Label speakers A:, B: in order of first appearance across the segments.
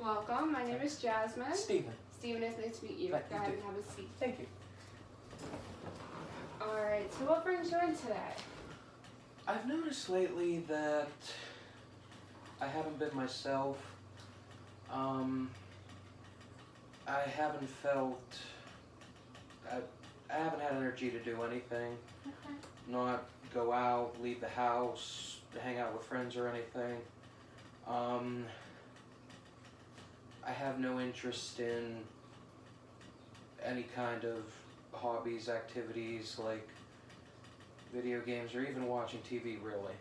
A: Welcome. My name is Jasmine.
B: Steven.
A: Steven, it's nice to meet you. Go
B: Thank you
A: ahead
B: too.
A: and have a seat.
B: Thank you.
A: Alright, so what brings you in today?
B: I've noticed lately that I haven't been myself. I haven't felt, I haven't had energy to do anything.
A: Okay.
B: Not go out, leave the house, hang out with friends or anything. I have no interest in any kind of hobbies, activities like video games or even watching TV really.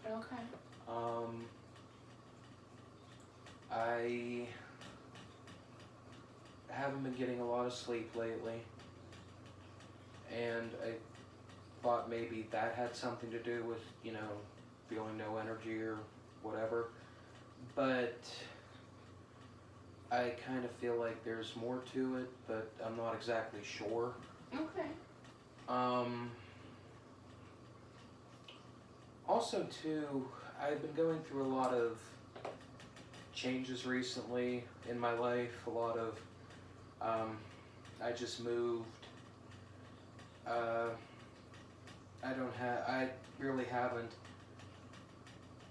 A: Okay.
B: I haven't been getting a lot of sleep lately, and I thought maybe that had something to do with, feeling no energy or whatever, but I kind of feel like there's more to it, but I'm not exactly sure.
A: Okay.
B: Also too, I've been going through a lot of changes recently in my life, a lot of, I just moved, I really haven't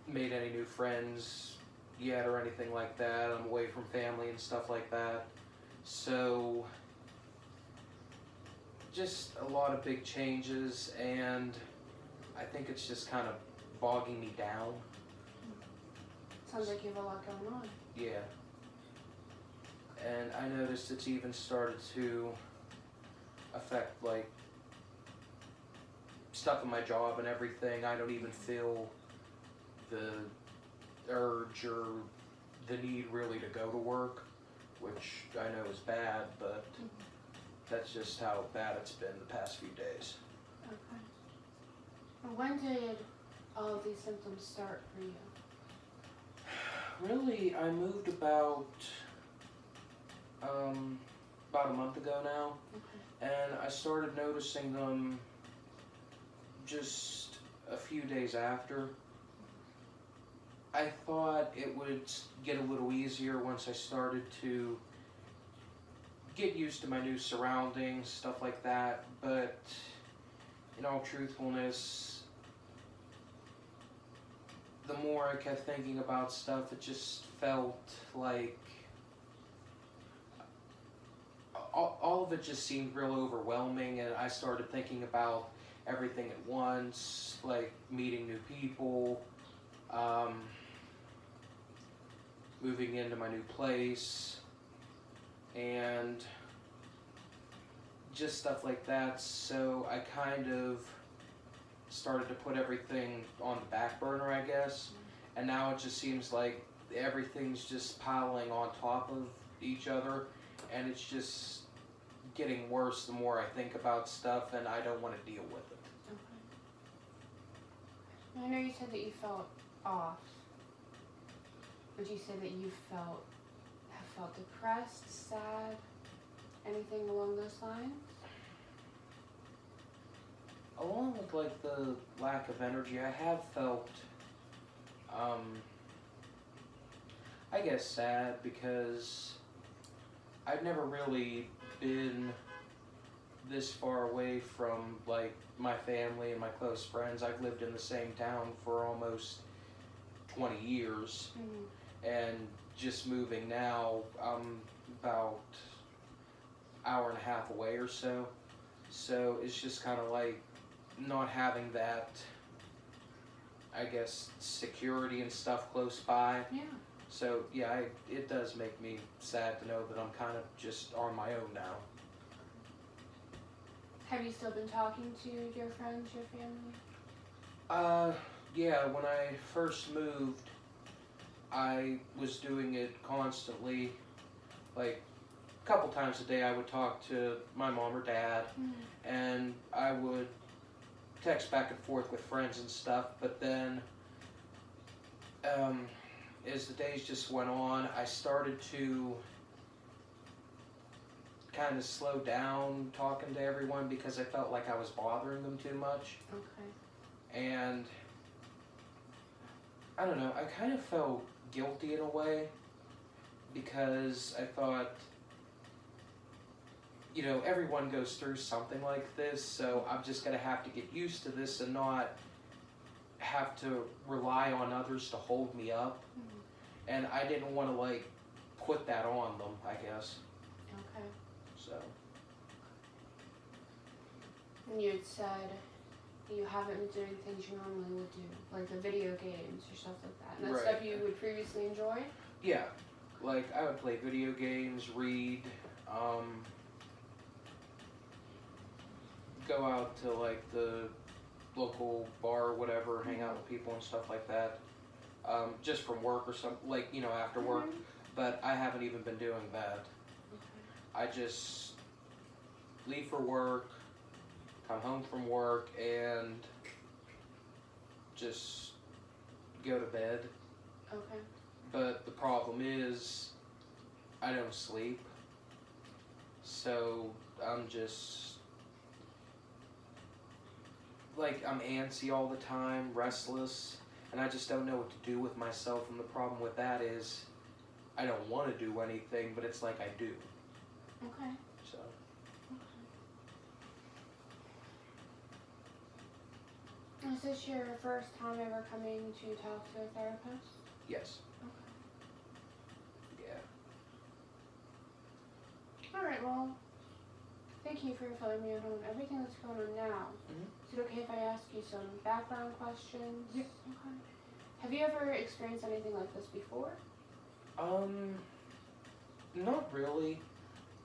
B: made any new friends yet or anything like that. I'm away from family and stuff like that. So, just a lot of big changes, and I think it's just kind of bogging me down.
A: Sounds like you have a lot going on.
B: Yeah. And I noticed it's even started to affect, like, stuff in my job and everything. I don't even feel the urge or the need really to go to work, which I know is bad, but that's just how bad it's been the past few days.
A: Okay. And when did all of these symptoms start for you?
B: Really, I moved about a month ago now, and I started noticing them just a few days after. I thought it would get a little easier once I started to get used to my new surroundings, stuff like that, but in all truthfulness, the more I kept thinking about stuff, it just felt like all of it just seemed real overwhelming, and I started thinking about everything at once, like meeting new people, moving into my new place, and just stuff like that. So I kind of started to put everything on the back burner, I guess, and now it just seems like everything's just piling on top of each other, and it's just getting worse the more I think about stuff, and I don't want to deal with it.
A: Okay. I know you said that you felt off. Would you say that you have felt depressed, sad, anything along those lines?
B: Along with like the lack of energy, I have felt, I guess sad, because I've never really been this far away from like my family and my close friends. I've lived in the same town for almost 20 years, and just moving now, I'm about an hour and a half away or so. So it's just kind of like not having that, I guess, security and stuff close by.
A: Yeah.
B: So yeah, it does make me sad to know that I'm kind of just on my own now.
A: Have you still been talking to your friends, your family?
B: Yeah, when I first moved, I was doing it constantly. Like, a couple times a day I would talk to my mom or dad, and I would text back and forth with friends and stuff, but then as the days just went on, I started to kind of slow down talking to everyone because I felt like I was bothering them too much.
A: Okay.
B: And I don't know, I kind of felt guilty in a way because I thought, you know, everyone goes through something like this, so I'm just gonna have to get used to this and not have to rely on others to hold me up.
A: Mhm.
B: And I didn't want to like put that on them, I guess.
A: Okay.
B: So
A: And you had said you haven't been doing things you normally would do, like the video games or stuff like that. And that's
B: Right.
A: stuff you would previously enjoy?
B: yeah, like I would play video games, read, go out to like the local bar or whatever, hang out with people and stuff like that. Just from work or something, like, you know, after work.
A: Mhm.
B: But I haven't even been doing that.
A: Okay.
B: I just leave for work, come home from work, and just go to bed.
A: Okay.
B: But the problem is, I don't sleep. So I'm just, like, I'm antsy all the time, restless, and I just don't know what to do with myself. And the problem with that is, I don't want to do anything, but it's like I do.
A: Okay.
B: So,
A: Is this your first time ever coming to talk to a therapist?
B: yes.
A: Okay.
B: Yeah.
A: Alright, well, thank you for filling me in on everything that's going on now.
B: Mhm.
A: Is it okay if I ask you some background questions?
B: Yeah.
A: Okay. Have you ever experienced anything like this before?
B: Not really.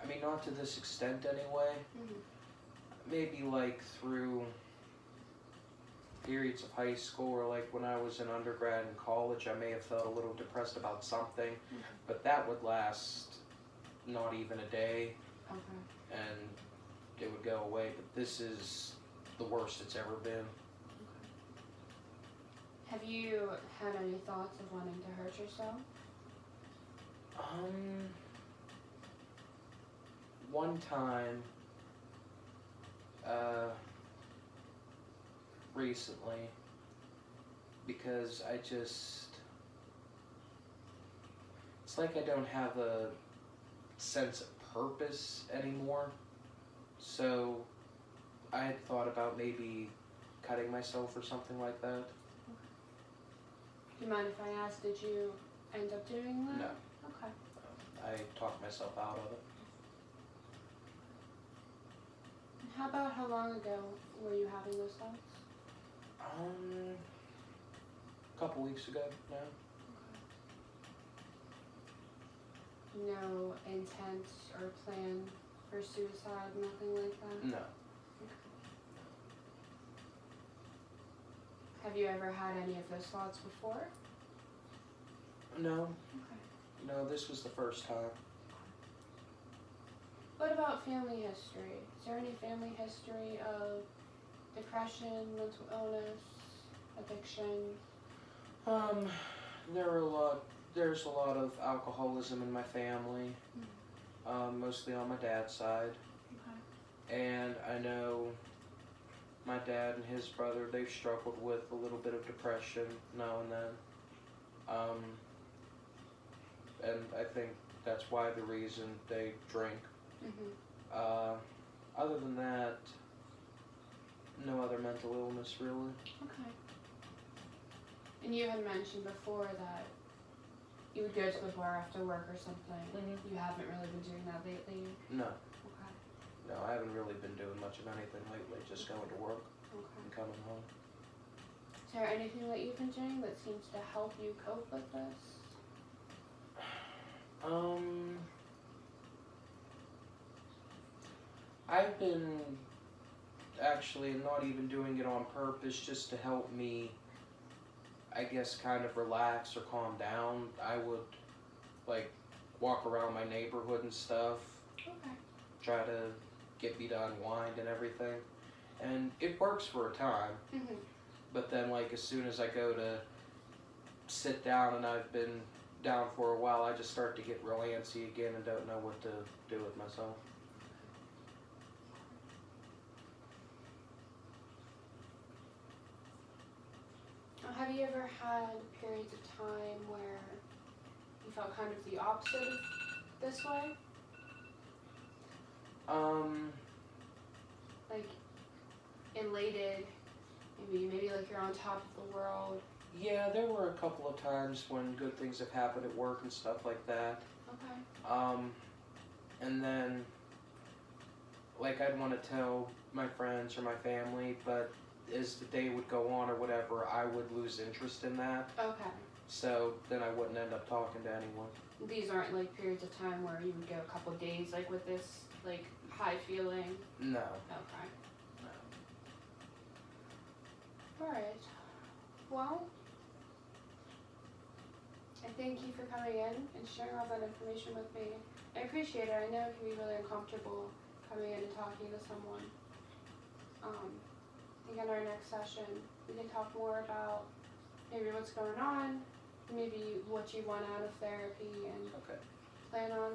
B: I mean, not to this extent anyway.
A: Mm-hmm.
B: Maybe like through periods of high school or like when I was in undergrad and college, I may have felt a little depressed about something, but that would last not even a day
A: Okay.
B: and it would go away. But this is the worst it's ever been.
A: Have you had any thoughts of wanting to hurt yourself?
B: One time, recently, because it's like I don't have a sense of purpose anymore. So I had thought about maybe cutting myself or something like that.
A: Do you mind if I ask, did you end up doing that?
B: No.
A: Okay.
B: I talked myself out of it.
A: How about how long ago were you having those thoughts?
B: A couple weeks ago now.
A: No intent or plan for suicide, nothing like that?
B: No.
A: Have you ever had any of those thoughts before?
B: No.
A: Okay.
B: No, this was the first time.
A: What about family history? Is there any family history of depression, mental illness, addiction?
B: There's a lot of alcoholism in my family, mostly on my dad's side.
A: Okay.
B: And I know my dad and his brother, they've struggled with a little bit of depression now and then. And I think that's why the reason they drink. Other than that, no other mental illness really.
A: Okay. And you had mentioned before that you would go to the bar after work or something. You haven't really been doing that lately?
B: No.
A: Okay.
B: No, I haven't really been doing much of anything lately, just going to work
A: Okay.
B: and coming home.
A: Is there anything that you've been doing that seems to help you cope with this?
B: I've been actually not even doing it on purpose, just to help me, I guess, kind of relax or calm down. I would like walk around my neighborhood and stuff,
A: Okay.
B: try to get me to unwind and everything. And it works for a time, but then like as soon as I go to sit down and I've been down for a while, I just start to get real antsy again and don't know what to do with myself.
A: Have you ever had periods of time where you felt kind of the opposite of this way? Like elated, maybe like you're on top of the world.
B: Yeah, there were a couple of times when good things have happened at work and stuff like that.
A: Okay.
B: And then, like, I'd want to tell my friends or my family, but as the day would go on or whatever, I would lose interest in that.
A: Okay.
B: So then I wouldn't end up talking to anyone.
A: These aren't like periods of time where you would go a couple days like with this like high feeling.
B: No.
A: Okay.
B: No.
A: Alright. Well, I thank you for coming in and sharing all that information with me. I appreciate it. I know it can be really uncomfortable coming in and talking to someone. I think in our next session we can talk more about maybe what's going on, maybe what you want out of therapy, and
B: Okay.
A: plan on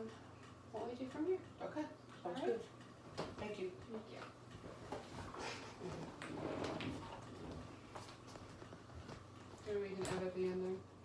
A: what we do from here.
B: Okay. Sounds
A: Alright.
B: good. Thank you.
A: Thank you. Maybe we can edit the end there.